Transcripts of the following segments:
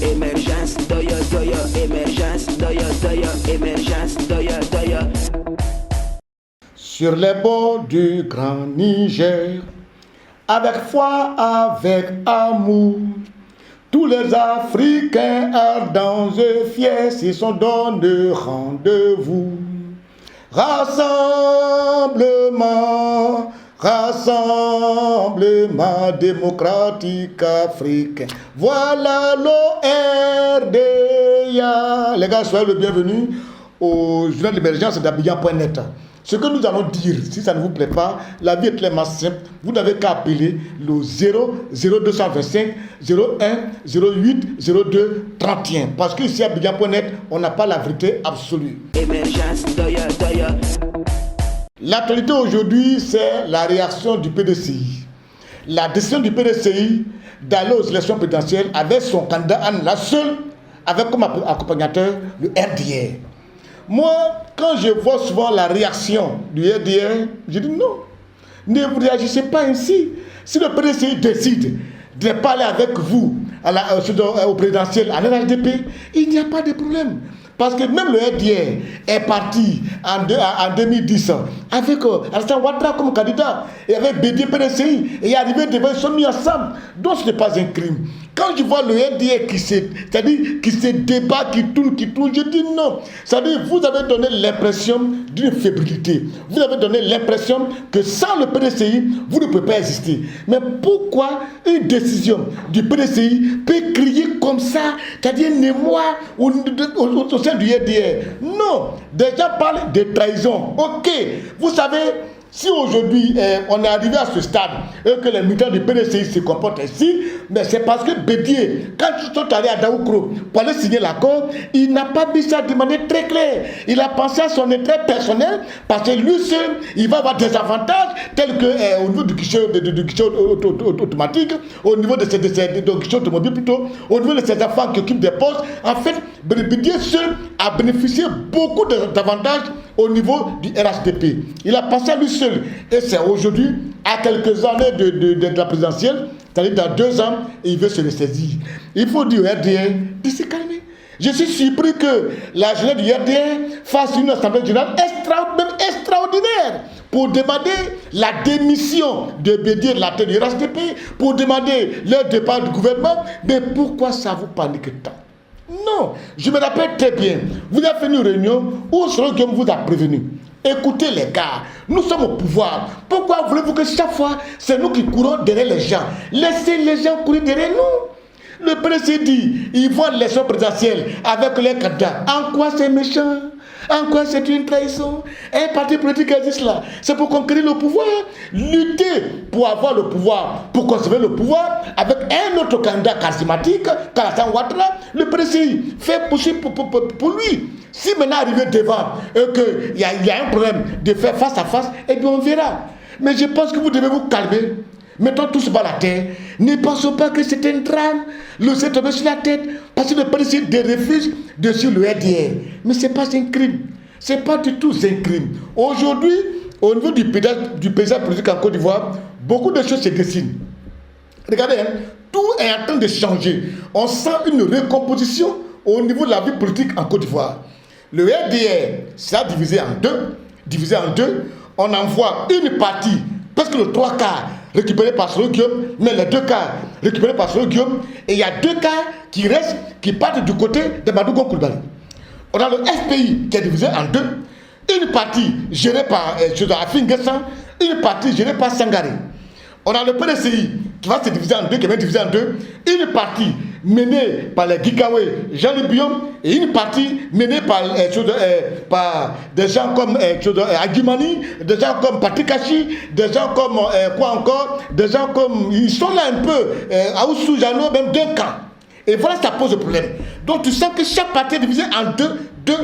Émergence, doya, doya, émergence, doya, doya, émergence, doya, doya. Sur les bords du grand Niger, avec foi, avec amour, tous les Africains ardents et fiers s'y sont donnés rendez-vous. Rassemblement, rassemblement démocratique africain. Voilà l'ORDA. Les gars, soyez le bienvenu au journal d'émergence d'Abidjan.net. Ce que nous allons dire, si ça ne vous plaît pas, la vie est tellement simple. Vous n'avez qu'à appeler le 0225 01 08 02 31. Parce qu'ici à Abidjan.net, on n'a pas la vérité absolue. Émergence, doya, doya. L'actualité aujourd'hui, c'est la réaction du PDCI. La décision du PDCI d'aller aux élections présidentielles avec son candidat Anne la seule, avec comme accompagnateur le RDR. Moi, quand je vois souvent la réaction du RDR, je dis non, ne vous réagissez pas ainsi. Si le PDCI décide de parler avec vous au présidentiel, à l'RHDP, il n'y a pas de problème. Parce que même le RDR est parti en 2010 avec Alassane Ouattara comme candidat et avec Bédié PDCI et est arrivé devant, ils sont mis ensemble. Donc ce n'est pas un crime. Quand je vois le RDR qui se débat, qui tourne, je dis non. C'est-à-dire vous avez donné l'impression d'une fébrilité. Vous avez donné l'impression que sans le PDCI, vous ne pouvez pas exister. Mais pourquoi une décision du PDCI peut crier comme ça, c'est-à-dire moi au sein du RDR? Non, des gens parlent de trahison. Ok, vous savez, si aujourd'hui on est arrivé à ce stade et que les militants du PDCI se comportent ainsi, mais c'est parce que Bédié, quand ils sont allés à Daoukro pour aller signer l'accord, il n'a pas mis ça de manière très claire. Il a pensé à son intérêt personnel parce que lui seul, il va avoir des avantages tels que au niveau du guichet automatique, au niveau de ses guichets automobiles plutôt, au niveau de ses enfants qui occupent des postes. En fait, Bédié seul a bénéficié beaucoup d'avantages au niveau du RHDP. Il a pensé à lui seul. Et c'est aujourd'hui, à quelques années de la présidentielle, c'est-à-dire dans 2 ans, il veut se ressaisir. Il faut dire au RDR de se calmer. Je suis surpris que la jeunesse du RDR fasse une assemblée générale extraordinaire pour demander la démission de Bédié de la tête du RHDP, pour demander le départ du gouvernement. Mais pourquoi ça vous panique tant? Non, je me rappelle très bien, vous avez fait une réunion où Soroguem vous a prévenu. Écoutez les gars, nous sommes au pouvoir. Pourquoi voulez-vous que chaque fois, c'est nous qui courons derrière les gens? Laissez les gens courir derrière nous. Le président dit, ils vont à l'élection présidentielle avec les candidats. En quoi c'est méchant? En quoi c'est une trahison? Un parti politique existe là. C'est pour conquérir le pouvoir. Lutter pour avoir le pouvoir, pour conserver le pouvoir, avec un autre candidat charismatique, Alassane Ouattara, le président fait possible pour lui. Si maintenant arrivé devant et qu'il y a un problème de faire face à face, eh bien on verra. Mais je pense que vous devez vous calmer. Mettons tout ce bas la terre. Ne pensons pas que c'est un drame. Le s'est tombé sur la tête parce que le président de refuse de sur le RDR. Mais ce n'est pas un crime. Ce n'est pas du tout un crime. Aujourd'hui, au niveau du paysage politique en Côte d'Ivoire, beaucoup de choses se dessinent. Regardez, hein, tout est en train de changer. On sent une recomposition au niveau de la vie politique en Côte d'Ivoire. Le RDR sera divisé en deux. On envoie une partie, presque le 3 quarts, récupéré par Soroguem, mais les 2 quarts récupérés par Soroguem, et il y a 2 quarts qui restent, qui partent du côté de Madougon Coulibaly. On a le FPI qui est divisé en 2, une partie gérée par Afin Guessan, une partie gérée par Sangaré. On a le PDCI qui va se diviser en 2, qui va être divisé en 2, une partie menée par les Gikawe, Jean-Louis Biom, et une partie menée par des gens comme Agimani, des gens comme Patrick Kachi, des gens comme des gens comme, ils sont là un peu, Aoussou, Jano, même 2 camps. Et voilà, ça pose problème. Donc tu sens que chaque partie est divisée en 2. Donc,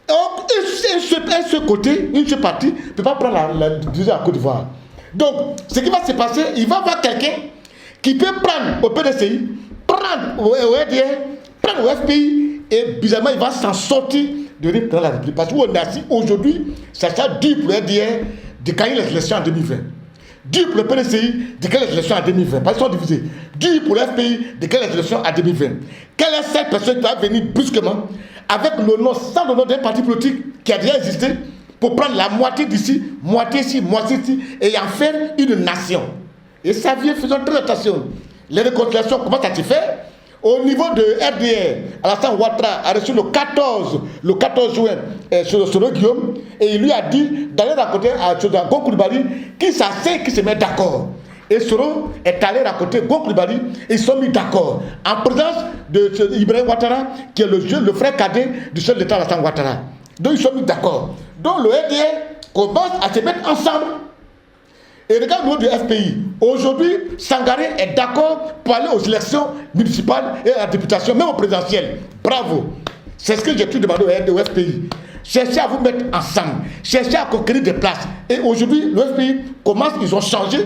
un seul côté, une seule partie, ne peut pas prendre la division à Côte d'Ivoire. Donc, ce qui va se passer, il va y avoir quelqu'un qui peut prendre au PDCI, prendre au RDR, prendre au FPI, et bizarrement, il va s'en sortir de dans la République. Parce qu'on est assis aujourd'hui, ça sera dur pour le RDR de gagner les élections en 2020. Dur pour le PDCI, déclarer les élections en 2020. Parce qu'ils sont divisés. Dur pour le FPI, déclarer les élections en 2020. Quelle est cette personne qui va venir brusquement avec le nom, sans le nom d'un parti politique qui a déjà existé, pour prendre la moitié d'ici, moitié ici, moitié ici, et en faire une nation? Et ça vient, faisons très attention. Les réconciliations commencent à se faire. Au niveau de RDR, Alassane Ouattara a reçu le 14 juin sur Guillaume, et il lui a dit d'aller raconter à Gon Coulibaly qui s'asseye, qui se met d'accord. Et Soro est allé raconter Gon Coulibaly, et ils sont mis d'accord. En présence de Ibrahim Ouattara, qui est le frère cadet du chef d'État Alassane Ouattara. Donc ils sont mis d'accord. Donc le RDR commence à se mettre ensemble. Et regarde le niveau du FPI. Aujourd'hui, Sangaré est d'accord pour aller aux élections municipales et à la députation, même au présidentiel. Bravo. C'est ce que j'ai tout demandé au FPI. Cherchez à vous mettre ensemble. Cherchez à conquérir des places. Et aujourd'hui, le FPI commence, ils ont changé.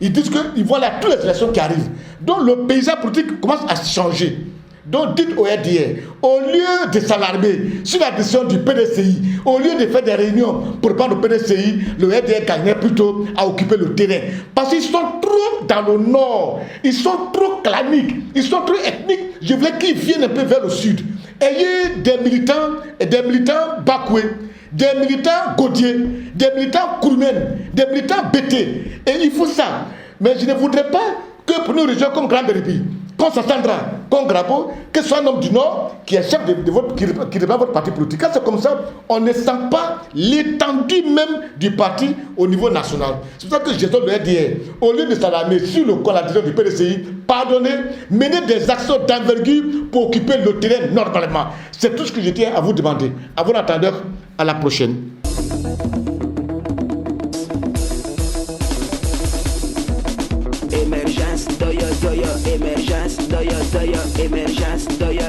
Ils disent qu'ils voient là toutes les élections qui arrivent. Donc le paysage politique commence à changer. Donc dites au RDR, au lieu de s'alarmer sur la décision du PDCI, au lieu de faire des réunions pour prendre le PDCI, le RDR gagnerait plutôt à occuper le terrain. Parce qu'ils sont trop dans le nord, ils sont trop claniques, ils sont trop ethniques. Je voulais qu'ils viennent un peu vers le sud. Ayez des militants Bakoué, des militants Gaudier, des militants Kourmen, des militants Bété. Et il faut ça. Mais je ne voudrais pas que pour une région comme Grand-Bérébi, comme Sassandra, comme Grabo, que ce soit un homme du Nord qui est chef de votre, qui représente votre parti politique. Quand c'est comme ça, on ne sent pas l'étendue même du parti au niveau national. C'est pour ça que je donne le RDR. Au lieu de s'alarmer sur la décision du PDCI, pardonnez, menez des actions d'envergure pour occuper le terrain normalement. C'est tout ce que je tiens à vous demander. À bon entendeur, à la prochaine. Émergence, doya, émergence, doya, émergence, doya.